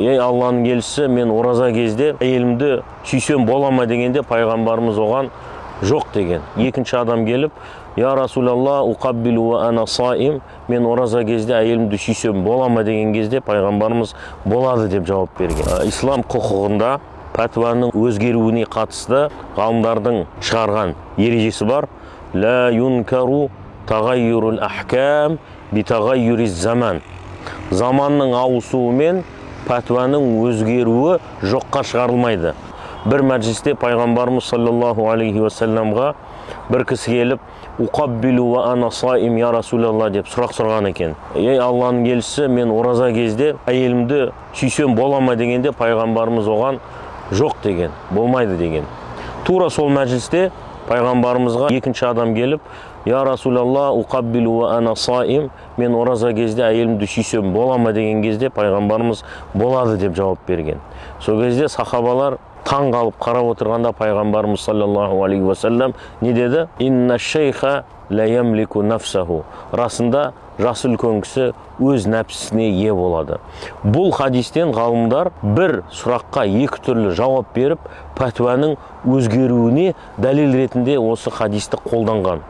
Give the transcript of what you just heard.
ей Алланың елшісі, мен ораза кезде әйелімді сүйсем бола ма дегенде пайғамбарымыз оған жоқ деген. Екінші адам келіп, я Расулалла, уқаббилу ва ана саим, мен ораза кезде әйелімді сүйсем бола ма деген кезде пайғамбарымыз болады деп жауап берген. Ислам құқығында пәтуаның өзгеруіне қатысты ғалымдардың шығарған ережесі бар. Ла юнкару тағайюрул ахкам би тағайюриз заман. Заманның ауысуымен пәтуаның өзгеруі жоққа шығарылмайды. Bir мәжлісте пайғамбарымыз саллаллаху алейхи уассаламға бір кісі келіп, уқаббилу ва ана саим я Расулалла деп сұрақ сұраған екен. Ей Алланың елшісі, мен ораза кезде әйелімді сүйсем бола ма дегенде пайғамбарымыз оған жоқ деген, болмайды деген. Тура сол мәжлісте пайғамбарымызға екінші адам келіп, я Расулалла, уқаббилу ва ана саим, мен ораза кезде әйелімді сүйсем бола ма деген кезде пайғамбарымыз болады деп жауап берген. Сол кезде сахабалар таң қалып қарап отырғанда пайғамбарымыз саллаллаху алейхи уассалам не деді? Инна шейха ла ямлику нафсаху. Расында жасы үлкен кісі өз нәпсісіне ие болады. Бұл хадистен ғалымдар бір сұраққа екі түрлі жауап беріп, пәтуаның өзгеруіне дәлел ретінде осы хадисті қолданған.